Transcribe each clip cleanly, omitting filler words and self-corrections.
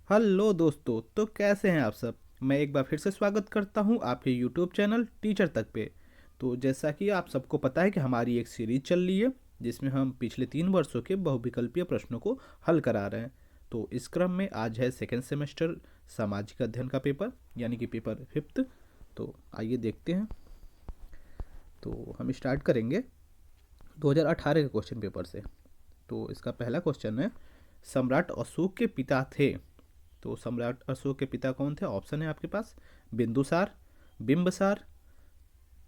Hello दोस्तों, तो कैसे हैं आप सब। मैं एक बार फिर से स्वागत करता हूं आपके यूट्यूब चैनल टीचर तक पे। तो जैसा कि आप सबको पता है कि हमारी एक सीरीज चल रही है जिसमें हम पिछले 3 वर्षों के बहुविकल्पीय प्रश्नों को हल करा रहे हैं। तो इस क्रम में आज है सेकेंड सेमेस्टर सामाजिक अध्ययन का पेपर, यानी कि पेपर फिफ्थ। तो आइए देखते हैं। तो हम स्टार्ट करेंगे 2018 के क्वेश्चन पेपर से। तो इसका पहला क्वेश्चन है, सम्राट अशोक के पिता थे। तो सम्राट अशोक के पिता कौन थे? ऑप्शन है आपके पास बिंदुसार, बिंबसार,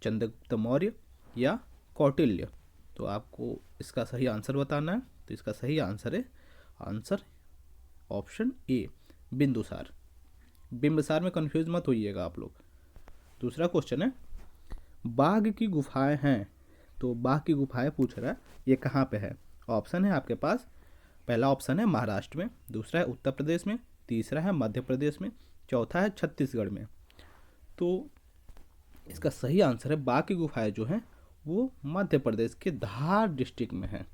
चंद्रगुप्त मौर्य या कौटिल्य। तो आपको इसका सही आंसर बताना है। तो इसका सही आंसर है answer option A, Bindusar. Bimbisar में कंफ्यूज मत होइएगा आप लोग। दूसरा क्वेश्चन है, बाघ की गुफाएं हैं। तो बाघ की गुफाएं पूछ रहा है, ये कहाँ पे है? ऑप्शन है आपके पास, पहला ऑप्शन है महाराष्ट्र में, दूसरा है उत्तर प्रदेश में, तीसरा है मध्य प्रदेश में, चौथा है छत्तीसगढ़ में। तो इसका सही आंसर है बाघ की गुफाएं जो हैं वो मध्य प्रदेश के धार डिस्ट्रिक्ट में है,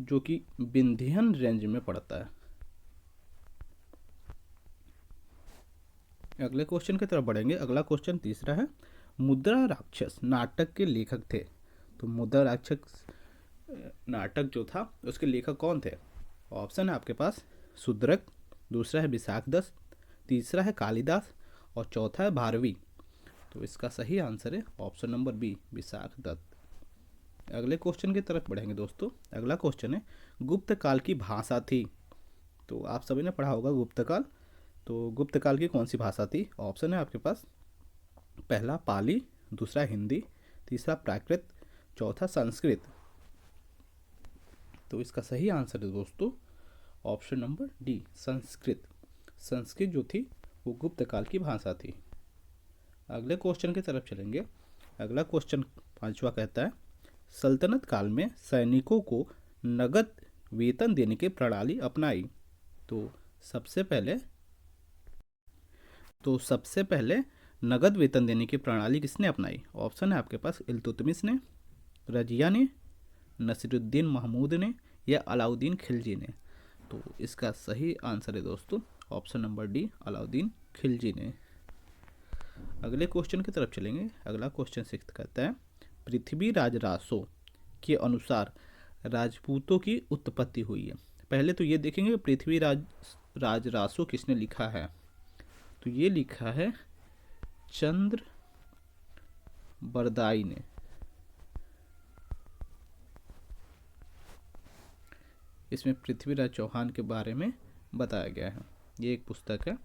जो कि विंध्यन रेंज में पड़ता है। अगले क्वेश्चन की तरफ बढ़ेंगे। अगला क्वेश्चन तीसरा है, मुद्रा राक्षस नाटक के लेखक थे। तो मुद्रा राक्षस नाटक जो था उसके लेखक कौन थे? ऑप्शन है आपके पास शूद्रक, दूसरा है विशाखदत्त, तीसरा है कालिदास और चौथा है भारवी। तो इसका सही आंसर है ऑप्शन नंबर बी, विशाखदत्त। अगले क्वेश्चन की तरफ बढ़ेंगे दोस्तों। अगला क्वेश्चन है, गुप्त काल की भाषा थी। तो आप सभी ने पढ़ा होगा गुप्त काल। तो गुप्त काल की कौन सी भाषा थी? ऑप्शन है आपके पास, पहला पाली, दूसरा हिंदी, तीसरा प्राकृत, चौथा संस्कृत। तो इसका सही आंसर है दोस्तों option number D, Sanskrit. Sanskrit जो थी वो गुप्त काल की भाषा थी। अगले क्वेश्चन की तरफ चलेंगे। अगला क्वेश्चन पांचवा कहता है, सल्तनत काल में सैनिकों को नगद वेतन देने की प्रणाली अपनाई। तो सबसे पहले सबसे पहले नगद वेतन देने की प्रणाली किसने अपनाई? ऑप्शन है आपके पास इल्तुतमिश ने, रजिया ने, नसीरुद्दीन महमूद ने या अलाउद्दीन खिलजी ने। तो इसका सही आंसर है दोस्तों option number D, Alauddin Khilji ने। अगले क्वेश्चन की तरफ चलेंगे। अगला क्वेश्चन सिक्स कहता है, पृथ्वीराज रासो के अनुसार राजपूतों की उत्पत्ति हुई है। पहले तो ये देखेंगे पृथ्वीराज रासो किसने लिखा है। तो ये लिखा है चंद्र बरदाई ने। इसमें पृथ्वीराज चौहान के बारे में बताया गया है। ये एक पुस्तक है।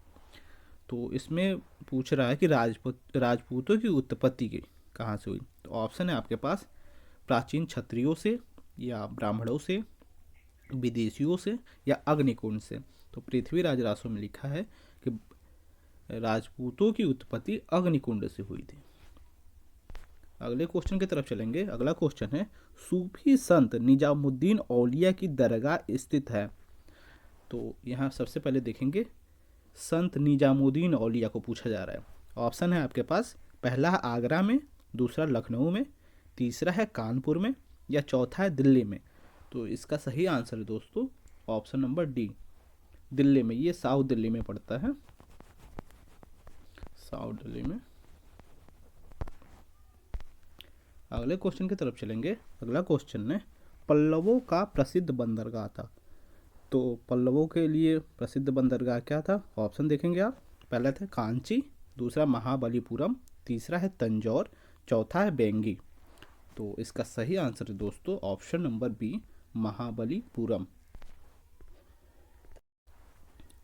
तो इसमें पूछ रहा है कि राजपूतों की उत्पत्ति की कहाँ से हुई। तो ऑप्शन है आपके पास, प्राचीन क्षत्रियों से या ब्राह्मणों से, विदेशियों से या अग्निकुंड से। तो पृथ्वीराज रासो में लिखा है कि राजपूतों की उत्पत्ति अग्निकुंड से हुई थी। अगले क्वेश्चन की तरफ चलेंगे। अगला क्वेश्चन है, सूफी संत निजामुद्दीन औलिया की दरगाह स्थित है। तो यहाँ सबसे पहले देखेंगे संत निजामुद्दीन औलिया को पूछा जा रहा है। ऑप्शन है आपके पास, पहला है आगरा में, दूसरा लखनऊ में, तीसरा है कानपुर में या चौथा है दिल्ली में। तो इसका सही आंसर है दोस्तों ऑप्शन नंबर डी, दिल्ली में। ये साउथ दिल्ली में पड़ता है, साउथ दिल्ली में। अगले क्वेश्चन की तरफ चलेंगे। अगला क्वेश्चन है, पल्लवों का प्रसिद्ध बंदरगाह था। तो पल्लवों के लिए प्रसिद्ध बंदरगाह क्या था? ऑप्शन देखेंगे आप, पहला था कांची, दूसरा महाबलीपुरम, तीसरा है तंजौर, चौथा है बेंगी। तो इसका सही आंसर है दोस्तों ऑप्शन नंबर बी, महाबलीपुरम।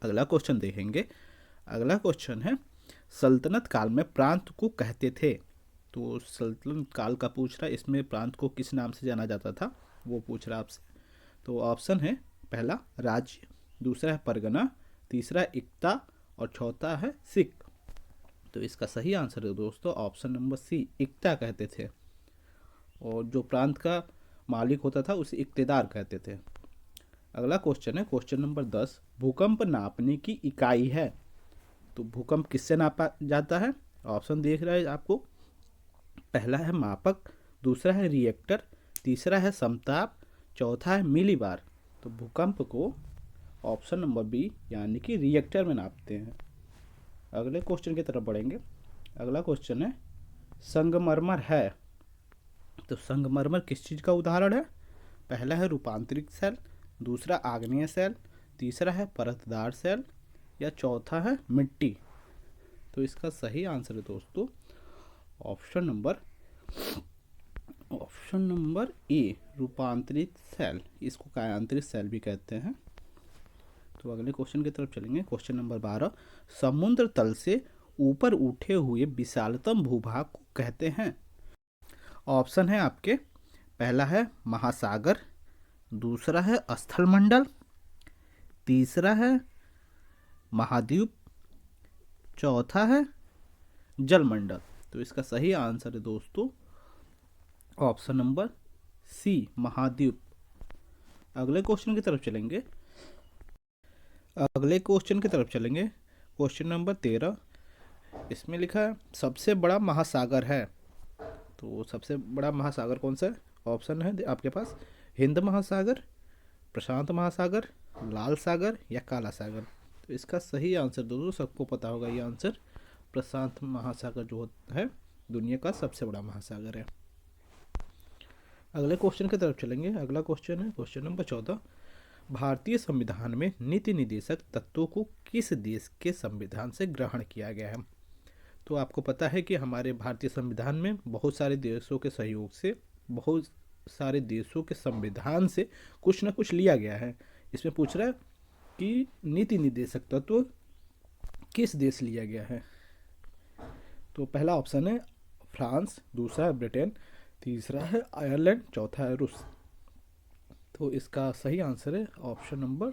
अगला क्वेश्चन देखेंगे। अगला क्वेश्चन है, सल्तनत काल में प्रांत को कहते थे। तो सल्तनत काल का पूछ रहा है, इसमें प्रांत को किस नाम से जाना जाता था वो पूछ रहा है आपसे। तो ऑप्शन है, पहला राज्य, दूसरा है परगना, तीसरा है इक्ता और चौथा है सिख। तो इसका सही आंसर है दोस्तों ऑप्शन नंबर सी, इक्ता कहते थे। और जो प्रांत का मालिक होता था उसे इक्तेदार कहते थे। अगला क्वेश्चन है क्वेश्चन नंबर 10, भूकंप नापने की इकाई है। तो भूकंप किससे नापा जाता है? ऑप्शन देख रहे हैं आपको, पहला है मापक, दूसरा है रिएक्टर, तीसरा है समताप, चौथा है मिलीबार। तो भूकंप को ऑप्शन नंबर बी यानी कि रिएक्टर में नापते हैं। अगले क्वेश्चन की तरफ बढ़ेंगे। अगला क्वेश्चन है संगमरमर है, तो संगमरमर किस चीज़ का उदाहरण है? पहला है रूपांतरित सेल, दूसरा आग्नेय सेल, तीसरा है परतदार सेल, या चौथा है मिट्टी। तो इसका सही आंसर है दोस्तों ऑप्शन नंबर ए रूपांतरित सेल। इसको कायांतरित सेल भी कहते हैं। तो अगले क्वेश्चन की तरफ चलेंगे। क्वेश्चन नंबर 12, समुद्र तल से ऊपर उठे हुए विशालतम भूभाग को कहते हैं। ऑप्शन है आपके, पहला है महासागर, दूसरा है स्थलमंडल, तीसरा है महाद्वीप, चौथा है जलमंडल। तो इसका सही आंसर है दोस्तों ऑप्शन नंबर सी महाद्वीप। अगले क्वेश्चन की तरफ चलेंगे। क्वेश्चन नंबर 13, इसमें लिखा है सबसे बड़ा महासागर है। तो सबसे बड़ा महासागर कौन सा है? ऑप्शन है आपके पास हिंद महासागर, प्रशांत महासागर, लाल सागर या काला सागर। तो इसका सही आंसर दोस्तों सबको पता होगा, ये आंसर प्रशांत महासागर जो है दुनिया का सबसे बड़ा महासागर है। अगले क्वेश्चन की तरफ चलेंगे। अगला क्वेश्चन है क्वेश्चन नंबर 14, भारतीय संविधान में नीति निर्देशक तत्वों को किस देश के संविधान से ग्रहण किया गया है? तो आपको पता है कि हमारे भारतीय संविधान में बहुत सारे देशों के सहयोग से, बहुत सारे देशों के संविधान से कुछ ना कुछ लिया गया है। इसमें पूछ रहा है कि नीति निर्देशक तत्व किस देश लिया गया है? तो पहला ऑप्शन है फ्रांस, दूसरा है ब्रिटेन, तीसरा है आयरलैंड, चौथा है रूस। तो इसका सही आंसर है ऑप्शन नंबर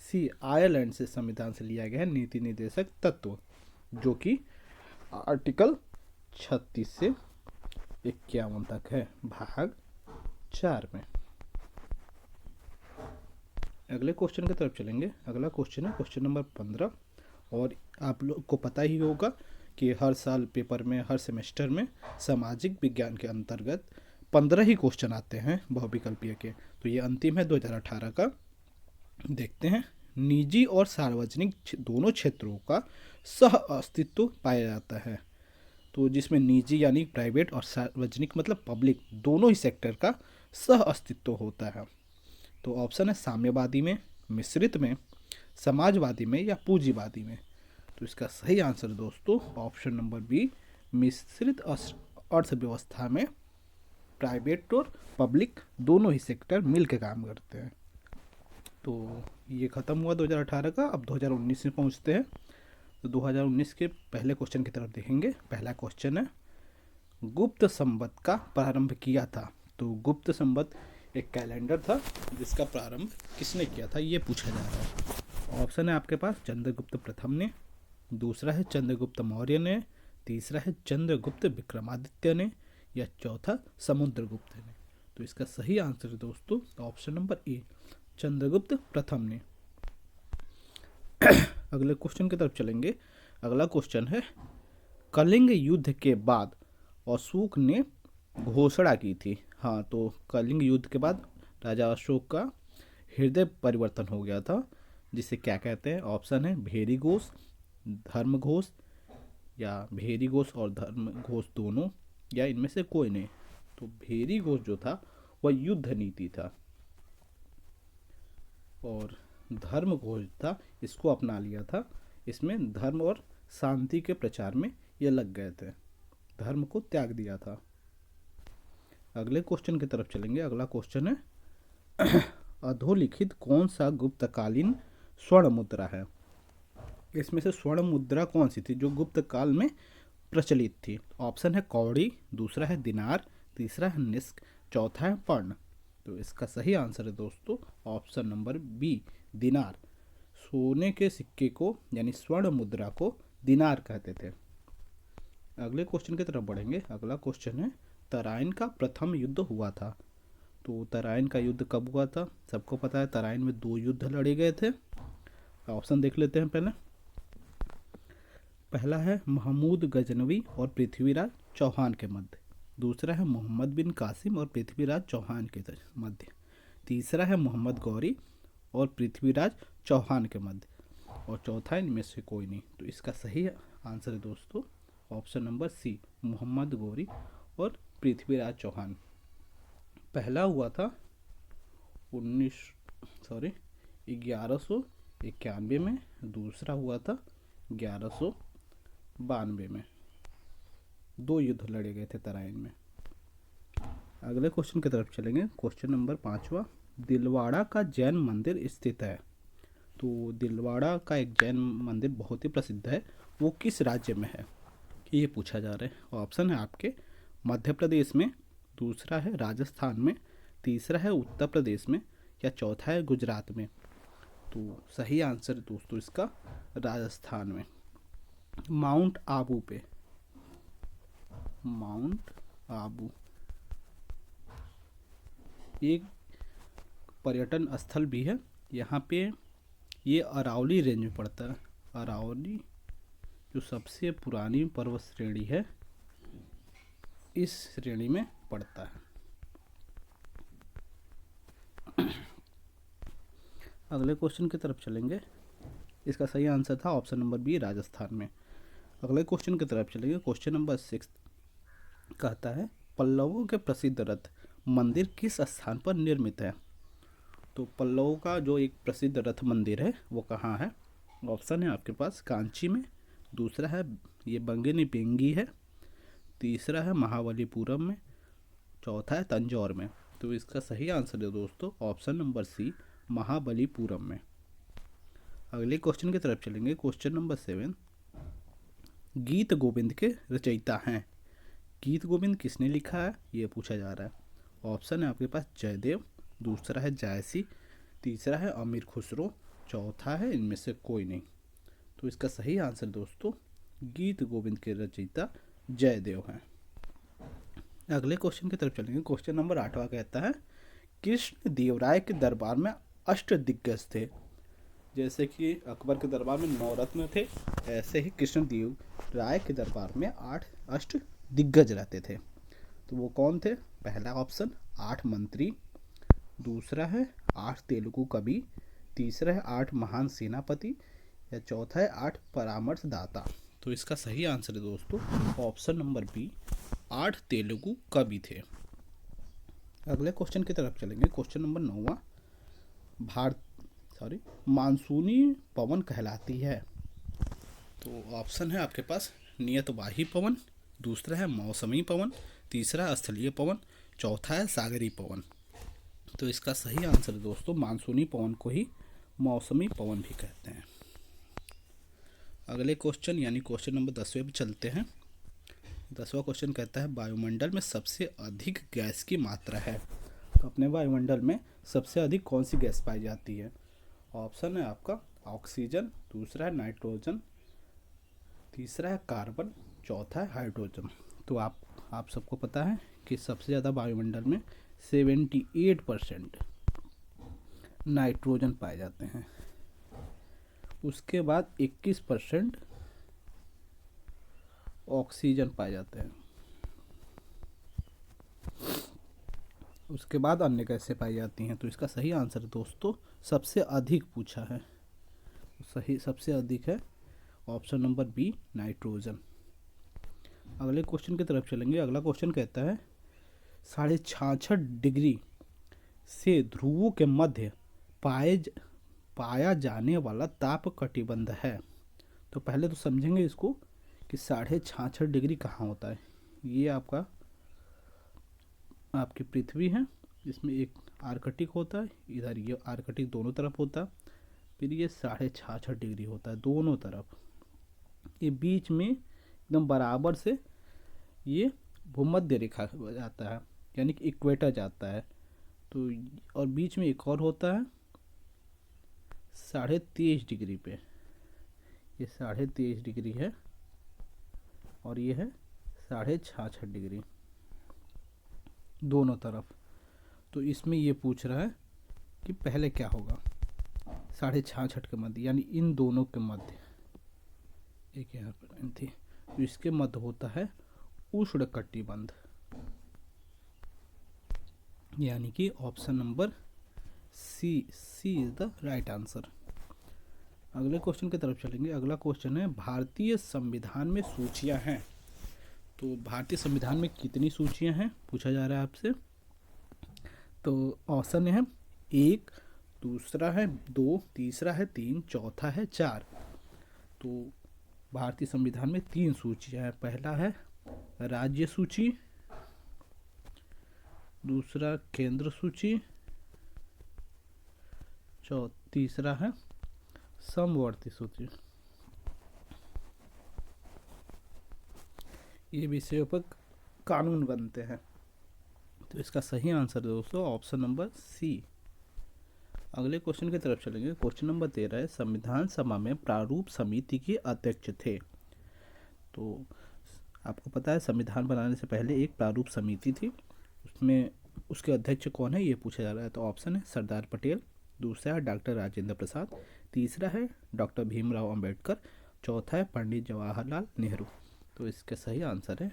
सी, आयरलैंड से संविधान से लिया गया है नीति निर्देशक तत्व, जो कि आर्टिकल 36 से 51 तक है भाग 4 में। अगले क्वेश्चन की तरफ चलेंगे। अगला क्वेश्चन है क्वेश्चन नंबर 15, और आप लोग को पता ही होगा कि हर साल पेपर में, हर सेमेस्टर में सामाजिक विज्ञान के अंतर्गत 15 ही क्वेश्चन आते हैं बहुविकल्पीय के। तो ये अंतिम है 2018 का। देखते हैं। निजी और सार्वजनिक दोनों क्षेत्रों का सह अस्तित्व पाया जाता है। तो जिसमें निजी यानी प्राइवेट और सार्वजनिक मतलब पब्लिक, दोनों ही सेक्टर का सह अस्तित्व होता है। तो ऑप्शन है साम्यवादी में, मिश्रित में, समाजवादी में या पूंजीवादी में। तो इसका सही आंसर दोस्तों ऑप्शन नंबर बी, मिश्रित अर्थव्यवस्था में प्राइवेट और पब्लिक दोनों ही सेक्टर मिल के काम करते हैं। तो ये ख़त्म हुआ 2018 का। अब 2019 में पहुंचते हैं। तो 2019 के पहले क्वेश्चन की तरफ देखेंगे। पहला क्वेश्चन है गुप्त संवत का प्रारंभ किया था। तो गुप्त संवत एक कैलेंडर था जिसका प्रारंभ किसने किया था, ये पूछा जा रहा है। ऑप्शन है आपके पास चंद्रगुप्त प्रथम ने, दूसरा है चंद्रगुप्त मौर्य ने, तीसरा है चंद्रगुप्त विक्रमादित्य ने, या चौथा समुद्रगुप्त ने। तो इसका सही आंसर है दोस्तों ऑप्शन नंबर ए, चंद्रगुप्त प्रथम ने। अगले क्वेश्चन की तरफ चलेंगे। अगला क्वेश्चन है कलिंग युद्ध के बाद अशोक ने घोषणा की थी। हाँ, तो कलिंग युद्ध के बाद राजा अशोक का हृदय परिवर्तन हो गया था, जिसे क्या कहते हैं? ऑप्शन है भेरी घोष, धर्म घोष, या भेरी घोष और धर्म घोष दोनों, या इनमें से कोई नहीं। तो भेरी घोष जो था वह युद्ध नीति था, और धर्म घोष था इसको अपना लिया था। इसमें धर्म और शांति के प्रचार में ये लग गए थे, धर्म को त्याग दिया था। अगले क्वेश्चन की तरफ चलेंगे। अगला क्वेश्चन है अधोलिखित कौन सा गुप्तकालीन स्वर्ण मुद्रा है? इसमें से स्वर्ण मुद्रा कौन सी थी जो गुप्त काल में प्रचलित थी? ऑप्शन है कौड़ी, दूसरा है दिनार, तीसरा है निस्क, चौथा है पर्ण। तो इसका सही आंसर है दोस्तों ऑप्शन नंबर बी, दिनार। सोने के सिक्के को यानी स्वर्ण मुद्रा को दिनार कहते थे। अगले क्वेश्चन की तरफ बढ़ेंगे। अगला क्वेश्चन है तराइन का प्रथम युद्ध हुआ था। तो तराइन का युद्ध कब हुआ था? सबको पता है तराइन में 2 युद्ध लड़े गए थे। ऑप्शन देख लेते हैं पहले। पहला है महमूद गजनवी और पृथ्वीराज चौहान के मध्य, दूसरा है मोहम्मद बिन कासिम और पृथ्वीराज चौहान के मध्य, तीसरा है मोहम्मद गौरी और पृथ्वीराज चौहान के मध्य, और चौथा इनमें से कोई नहीं। तो इसका सही आंसर है दोस्तों option number C, Mohammad Ghori और पृथ्वीराज चौहान। पहला हुआ था 1191 में, दूसरा हुआ था 1192 में। 2 युद्ध लड़े गए थे तराइन में। अगले क्वेश्चन की तरफ चलेंगे। क्वेश्चन नंबर 5वां, दिलवाड़ा का जैन मंदिर स्थित है। तो दिलवाड़ा का एक जैन मंदिर बहुत ही प्रसिद्ध है, वो किस राज्य में है, ये पूछा जा रहा है। ऑप्शन है आपके मध्य प्रदेश में, दूसरा है राजस्थान में, तीसरा है उत्तर प्रदेश में, या चौथा है गुजरात में। तो सही आंसर दोस्तों इसका राजस्थान में, माउंट आबू पे। माउंट आबू एक पर्यटन स्थल भी है। यहाँ पे ये अरावली रेंज में पड़ता है। अरावली जो सबसे पुरानी पर्वत श्रेणी है, इस श्रेणी में पड़ता है। अगले क्वेश्चन की तरफ चलेंगे। इसका सही आंसर था ऑप्शन नंबर बी, राजस्थान में। अगले क्वेश्चन की तरफ चलेंगे। क्वेश्चन नंबर 6 कहता है पल्लवों के प्रसिद्ध रथ मंदिर किस स्थान पर निर्मित है। तो पल्लवों का जो एक प्रसिद्ध रथ मंदिर है वो कहाँ है। ऑप्शन है आपके पास कांची में, दूसरा है ये बंगिनी पेंगी है, तीसरा है महाबलीपुरम में, चौथा है तंजौर में। तो इसका सही आंसर है दोस्तों ऑप्शन नंबर सी, महाबलीपुरम में। अगले क्वेश्चन की तरफ चलेंगे। क्वेश्चन नंबर 7, गीत गोविंद के रचयिता हैं। गीत गोविंद किसने लिखा है ये पूछा जा रहा है। ऑप्शन है आपके पास जयदेव, दूसरा है जायसी, तीसरा है अमीर खुसरो, चौथा है इनमें से कोई नहीं। तो इसका सही आंसर दोस्तों गीत गोविंद के रचयिता जयदेव हैं। अगले क्वेश्चन की तरफ चलेंगे। क्वेश्चन नंबर 8वां कहता है कृष्ण देव राय के दरबार में अष्टदिग्गज थे। जैसे कि अकबर के दरबार में 9 रत्न थे, ऐसे ही कृष्ण देव राय के दरबार में 8 अष्ट दिग्गज रहते थे। तो वो कौन थे। पहला ऑप्शन 8 मंत्री, दूसरा है 8 तेलुगु कवि, तीसरा है 8 महान सेनापति, या चौथा है 8 परामर्शदाता। तो इसका सही आंसर है दोस्तों ऑप्शन नंबर बी, 8 तेलुगु कवि थे। अगले क्वेश्चन की तरफ चलेंगे। क्वेश्चन नंबर 9वां, मानसूनी पवन कहलाती है। तो ऑप्शन है आपके पास नियतवाही पवन, दूसरा है मौसमी पवन, तीसरा स्थलीय पवन, चौथा है सागरी पवन। तो इसका सही आंसर दोस्तों मानसूनी पवन को ही मौसमी पवन भी कहते हैं। अगले क्वेश्चन यानी क्वेश्चन नंबर 10वें पे चलते हैं। 10वां क्वेश्चन कहता है वायुमंडल में सबसे अधिक गैस की मात्रा है। तो अपने वायुमंडल में सबसे अधिक कौन सी गैस पाई जाती है। ऑप्शन है आपका ऑक्सीजन, दूसरा है नाइट्रोजन, तीसरा है कार्बन, चौथा है हाइड्रोजन। तो आप सबको पता है कि सबसे ज़्यादा वायुमंडल में 78% नाइट्रोजन पाए जाते हैं, उसके बाद 21% ऑक्सीजन पाए जाते हैं, उसके बाद अन्य गैसें पाई जाती हैं। तो इसका सही आंसर दोस्तों सबसे अधिक पूछा है, सही सबसे अधिक है ऑप्शन नंबर बी, नाइट्रोजन। अगले क्वेश्चन की तरफ चलेंगे। अगला क्वेश्चन कहता है 66.5 डिग्री से ध्रुवों के मध्य पाया जाने वाला ताप कटिबंध है। तो पहले तो समझेंगे इसको कि 66.5 डिग्री कहाँ होता है। ये आपकी पृथ्वी है, जिसमें एक आर्कटिक होता है, इधर ये आर्कटिक दोनों तरफ होता है, फिर ये 66.5 डिग्री होता है दोनों तरफ। ये बीच में एकदम बराबर से ये भूमध्य रेखा जाता है, यानी कि इक्वेटर जाता है। तो और बीच में एक और होता है 23.5 डिग्री पे, ये 23.5 डिग्री है और ये है 66.5 डिग्री दोनों तरफ। तो इसमें ये पूछ रहा है कि पहले क्या होगा 66.5 के मध्य, यानी इन दोनों के मध्य, एक यहाँ पर लाइन थी, तो इसके मध्य होता है उष्णकटिबंध, यानी कि option number C is the right answer. अगले क्वेश्चन की तरफ चलेंगे। अगला क्वेश्चन है भारतीय संविधान में सूचियां हैं। तो भारतीय संविधान में कितनी सूचियां हैं पूछा जा रहा है आपसे। तो ऑप्शन है 1, दूसरा है 2, तीसरा है 3, चौथा है 4। तो भारतीय संविधान में 3 सूचियां हैं। पहला है राज्य सूची, दूसरा केंद्र सूची, तीसरा है समवर्ती सूची। ये विषयों पर कानून बनते हैं। तो इसका सही आंसर दोस्तों ऑप्शन नंबर सी। अगले क्वेश्चन की तरफ चलेंगे। क्वेश्चन नंबर 13 है संविधान सभा में प्रारूप समिति के अध्यक्ष थे। तो आपको पता है संविधान बनाने से पहले एक प्रारूप समिति थी, उसमें उसके अध्यक्ष कौन है ये पूछा जा रहा है। तो ऑप्शन है सरदार पटेल, दूसरा है डॉक्टर राजेंद्र प्रसाद, तीसरा है डॉक्टर भीमराव अंबेडकर, चौथा है पंडित जवाहरलाल नेहरू। तो इसका सही आंसर है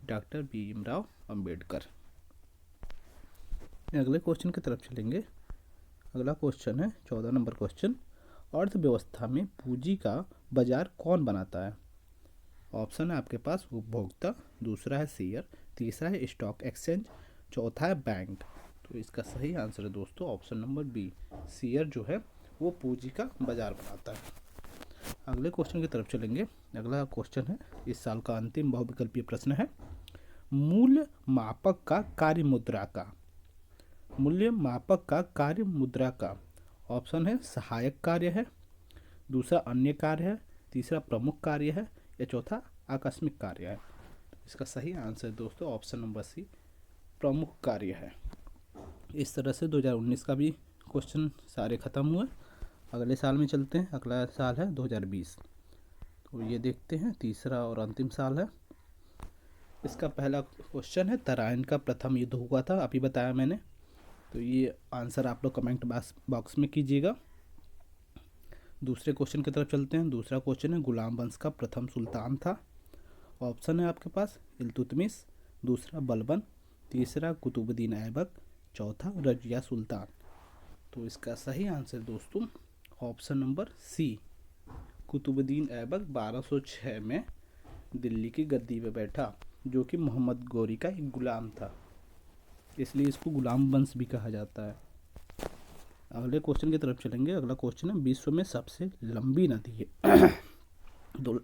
डॉक्टर भीमराव अंबेडकर। अगले क्वेश्चन की तरफ चलेंगे। अगला क्वेश्चन है 14 नंबर क्वेश्चन, अर्थव्यवस्था में पूंजी का बाजार कौन बनाता है। ऑप्शन है आपके पास उपभोक्ता, दूसरा है शेयर, तीसरा है स्टॉक एक्सचेंज, चौथा है बैंक। तो इसका सही आंसर है दोस्तों ऑप्शन नंबर बी, शेयर जो है वो पूंजी का बाजार बनाता है। अगले क्वेश्चन की तरफ चलेंगे। अगला क्वेश्चन है इस साल का अंतिम बहुविकल्पीय प्रश्न है, मूल्य मापक का कार्य मुद्रा का। मूल्य मापक का कार्य मुद्रा का। ऑप्शन है सहायक कार्य है, दूसरा अन्य कार्य है, तीसरा प्रमुख कार्य है, या चौथा आकस्मिक कार्य है। इसका सही आंसर दोस्तों ऑप्शन नंबर सी, प्रमुख कार्य है। इस तरह से 2019 का भी क्वेश्चन सारे खत्म हुए। अगले साल में चलते हैं। अगला साल है 2020। तो ये देखते हैं तीसरा और अंतिम साल है। इसका पहला क्वेश्चन है तराइन का प्रथम युद्ध हुआ था, अभी बताया मैंने। तो ये आंसर आप लोग कमेंट बॉक्स में कीजिएगा। दूसरे क्वेश्चन की तरफ चलते हैं। दूसरा क्वेश्चन है गुलाम वंश का प्रथम सुल्तान था। ऑप्शन है आपके पास इल्तुतमिश, दूसरा बलबन, तीसरा कुतुबुद्दीन ऐबक, चौथा रजिया सुल्तान। तो इसका सही आंसर दोस्तों option number C, Qutubuddin Aibak 1206 में दिल्ली की गद्दी पे बैठा, जो कि मोहम्मद गौरी का एक गुलाम था, इसलिए इसको गुलाम वंश भी कहा जाता है। अगले क्वेश्चन की तरफ चलेंगे। अगला क्वेश्चन है विश्व में सबसे लंबी नदी है दो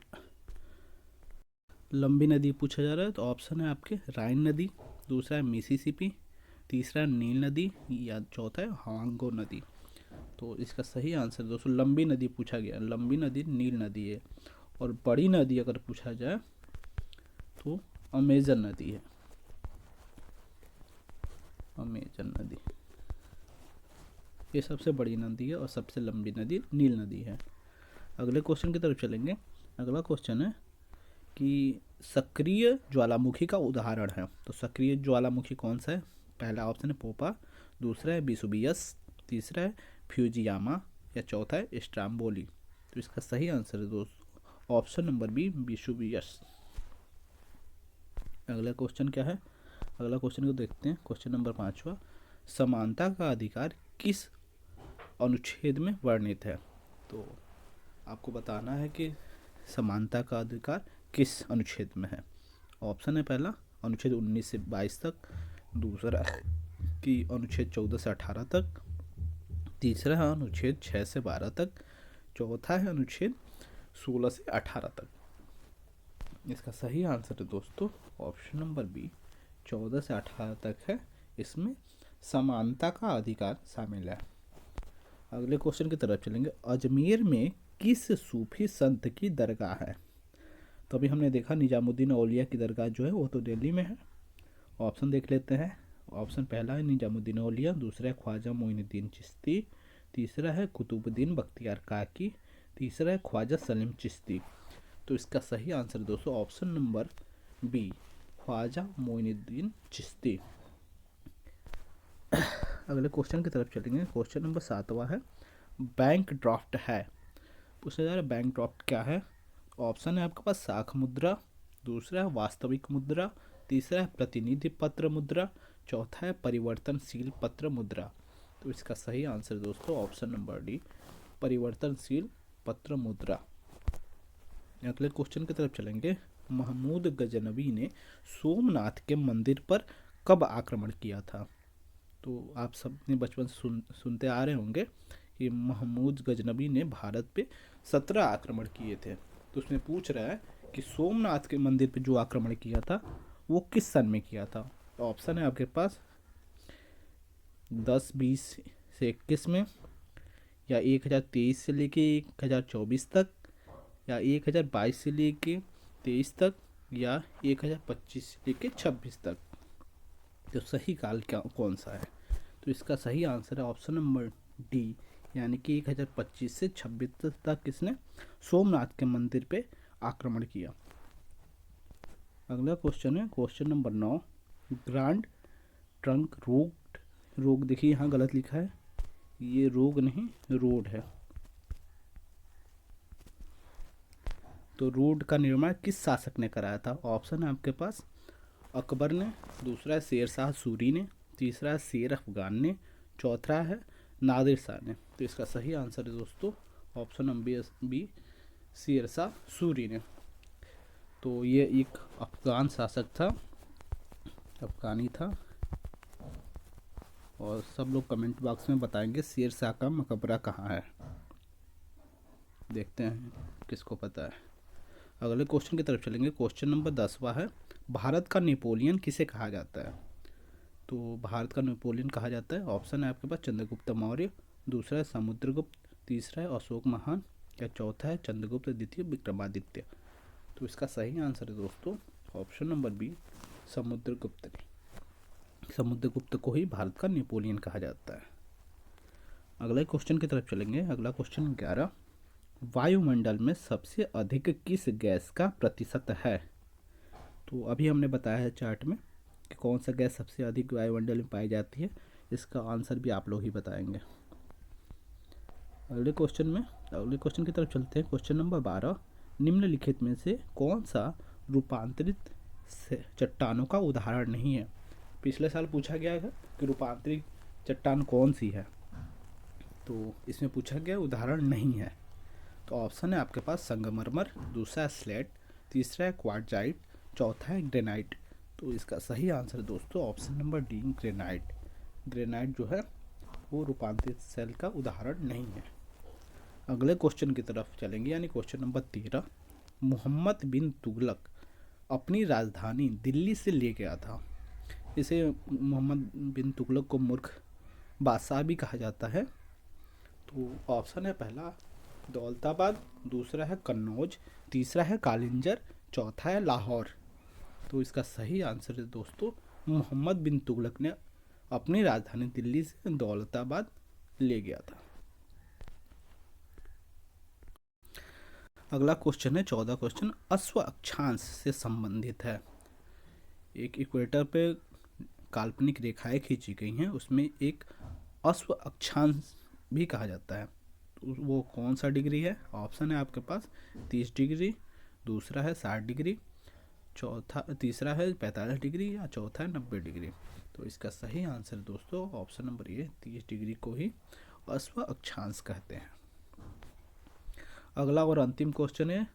लंबी नदी पूछा जा रहा है। तो ऑप्शन है आपके राइन नदी, दूसरा है मिसिसिपी, तीसरा नील नदी, या चौथा है हांगो नदी। तो इसका सही आंसर दोस्तों लंबी नदी पूछा गया, लंबी नदी नील नदी है। और बड़ी नदी अगर पूछा जाए तो अमेजन नदी है, अमेजन नदी ये सबसे बड़ी नदी है और सबसे लंबी नदी नील नदी है। अगले क्वेश्चन की तरफ चलेंगे। अगला क्वेश्चन है कि सक्रिय ज्वालामुखी का उदाहरण है। तो सक्रिय ज्वालामुखी कौन सा है। पहला ऑप्शन है पोपा, दूसरा है विसुबियस, तीसरा है फ्यूजियामा, या चौथा है स्ट्राम्बोली। तो इसका सही आंसर है दोस्तों ऑप्शन नंबर बी, विसुबियस। अगला क्वेश्चन क्या है। अगला क्वेश्चन को देखते हैं। क्वेश्चन नंबर 5वां, समानता का अधिकार किस अनुच्छेद में वर्णित है। तो आपको बताना है कि समानता का अधिकार किस अनुच्छेद में है। ऑप्शन है पहला अनुच्छेद 19 से 22 तक, दूसरा कि अनुच्छेद 14 से 18 तक, तीसरा है अनुच्छेद 6 से 12 तक, चौथा है अनुच्छेद 16 से 18 तक। इसका सही आंसर है दोस्तों ऑप्शन नंबर बी, 14 से 18 तक है। इसमें समानता का अधिकार शामिल है। अगले क्वेश्चन की तरफ चलेंगे। अजमेर में किस सूफी संत की दरगाह है। तो अभी हमने देखा निजामुद्दीन औलिया की दरगाह जो है वो तो दिल्ली में है। ऑप्शन देख लेते हैं। ऑप्शन पहला है निजामुद्दीन औलिया, दूसरा है ख्वाजा मोइनुद्दीन चिश्ती, तीसरा है कुतुबुद्दीन बख्तियार काकी, तीसरा है ख्वाजा सलीम चिश्ती। तो इसका सही आंसर दोस्तों option number B, Khwaja Moinuddin Chishti. अगले क्वेश्चन की तरफ चलेंगे। क्वेश्चन नंबर 7वां है बैंक ड्राफ्ट है। पूछा जा रहा है बैंक ड्राफ्ट क्या है। ऑप्शन है आपके पास साख मुद्रा, दूसरा है वास्तविक मुद्रा, तीसरा है प्रतिनिधि पत्र मुद्रा, चौथा है परिवर्तनशील पत्र मुद्रा। तो इसका सही आंसर दोस्तों ऑप्शन नंबर डी, परिवर्तनशील पत्र मुद्रा। अगले क्वेश्चन की तरफ चलेंगे। महमूद गजनवी ने सोमनाथ के मंदिर पर कब आक्रमण किया था? तो आप सब ने बचपन से सुनते आ रहे होंगे कि महमूद गजनवी ने भारत पे 17 आक्रमण किए थे। तो उसमें पूछ रहा है कि सोमनाथ के मंदिर पे जो आक्रमण किया था वो किस सन में किया था? तो ऑप्शन है आपके पास 10, 20 से 21 में, या 1023 से लेके 1024 तक, या 1022 से लेके 23 तक, या 1025 से लेके 26 तक। तो सही काल क्या कौन सा है? तो इसका सही आंसर है ऑप्शन नंबर डी, यानी कि 1025 से 26 तक किसने सोमनाथ के मंदिर पे आक्रमण किया। अगला क्वेश्चन है क्वेश्चन नंबर 9। ग्रांड ट्रंक रोग देखिए यहाँ गलत लिखा है, ये रोग नहीं रोड है। तो रोड का निर्माण किस शासक ने कराया था? ऑप्शन है आपके पास अकबर ने, दूसरा है शेर शाह सूरी ने, तीसरा है शेर अफगान ने, चौथा है नादिर शाह ने। तो इसका सही आंसर है दोस्तों option number B, Sher Shah Suri ने। तो ये एक अफगान शासक था, अफगानी था। और सब लोग कमेंट बॉक्स में बताएंगे शेर शाह का मकबरा कहाँ है, देखते हैं किसको पता है। अगले क्वेश्चन की तरफ चलेंगे। क्वेश्चन नंबर 10वां है, भारत का नेपोलियन किसे कहा जाता है? तो भारत का नेपोलियन कहा जाता है, ऑप्शन है आपके पास चंद्रगुप्त मौर्य, दूसरा है समुद्रगुप्त, तीसरा है अशोक महान, या चौथा है चंद्रगुप्त द्वितीय विक्रमादित्य। तो इसका सही आंसर है दोस्तों ऑप्शन नंबर बी, समुद्रगुप्त ने। समुद्रगुप्त को ही भारत का नेपोलियन कहा जाता है। अगले क्वेश्चन की तरफ चलेंगे। अगला क्वेश्चन 11, वायुमंडल में सबसे अधिक किस गैस का प्रतिशत है? तो अभी हमने बताया है चार्ट में कि कौन सा गैस सबसे अधिक वायुमंडल में पाई जाती है, इसका आंसर भी आप लोग ही बताएंगे। अगले क्वेश्चन की तरफ चलते हैं। क्वेश्चन नंबर 12, निम्नलिखित में से कौन सा रूपांतरित चट्टानों का उदाहरण नहीं है? पिछले साल पूछा गया था कि रूपांतरित चट्टान कौन सी है, तो इसमें पूछा गया उदाहरण नहीं है। तो ऑप्शन है आपके पास संगमरमर, दूसरा है स्लेट, तीसरा है क्वार्टजाइट, चौथा है ग्रेनाइट। तो इसका सही आंसर दोस्तों option number D, granite. Granite जो है वो रूपांतरित सेल का उदाहरण नहीं है। अगले क्वेश्चन की तरफ चलेंगे, यानी क्वेश्चन नंबर 13, मोहम्मद बिन तुगलक अपनी राजधानी दिल्ली से ले गया था। इसे मोहम्मद बिन तुगलक को मूर्ख बादशाह भी कहा जाता है। तो ऑप्शन है पहला दौलताबाद, दूसरा है कन्नौज, तीसरा है कालिंजर, चौथा है लाहौर। तो इसका सही आंसर है दोस्तों मोहम्मद बिन तुगलक ने अपनी राजधानी दिल्ली से दौलताबाद ले गया था। अगला क्वेश्चन है 14 क्वेश्चन, अश्व अक्षांश से संबंधित है। एक इक्वेटर पे काल्पनिक रेखाएं खींची गई हैं, उसमें एक अश्व अक्षांश भी कहा जाता है। वो कौन सा डिग्री है? ऑप्शन है आपके पास 30 डिग्री, दूसरा है 60 डिग्री, तीसरा है 45 डिग्री, या चौथा है 90 डिग्री। तो इसका सही आंसर दोस्तों ऑप्शन नंबर ए, 30 डिग्री को ही अश्व अक्षांश कहते हैं। अगला और अंतिम क्वेश्चन है,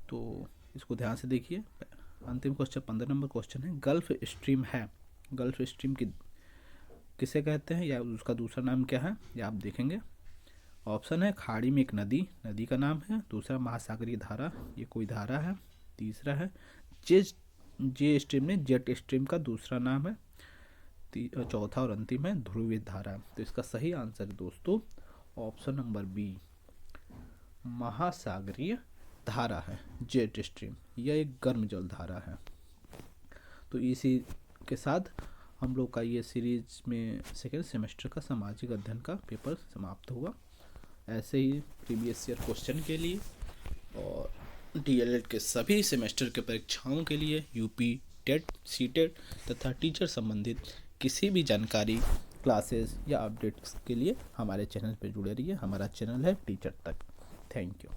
तो इसको ध्यान से देखिए। अंतिम क्वेश्चन 15 नंबर क्वेश्चन है, गल्फ स्ट्रीम है, गल्फ स्ट्रीम की किसे कहते हैं, या उसका दूसरा नाम क्या है, ये आप देखेंगे। ऑप्शन है खाड़ी में एक नदी का नाम है, दूसरा महासागरीय धारा, ये कोई धारा है, तीसरा है जे स्ट्रीम ने जेट स्ट्रीम का दूसरा नाम है, चौथा और अंतिम है ध्रुवीय धारा। तो इसका सही आंसर दोस्तों ऑप्शन नंबर बी, महासागरीय धारा है जेट स्ट्रीम। यह एक गर्म जल धारा है। तो इसी के साथ हम लोग का ये सीरीज में सेकेंड सेमेस्टर का सामाजिक अध्ययन का पेपर समाप्त हुआ। ऐसे ही प्रीवियस ईयर क्वेश्चन के लिए और डीएलएड के सभी सेमेस्टर के परीक्षाओं के लिए, यूपी टेट, सीटेट तथा टीचर संबंधित किसी भी जानकारी, क्लासेस या अपडेट्स के लिए हमारे चैनल पर जुड़े रहिए। हमारा चैनल है टीचर तक। Thank you.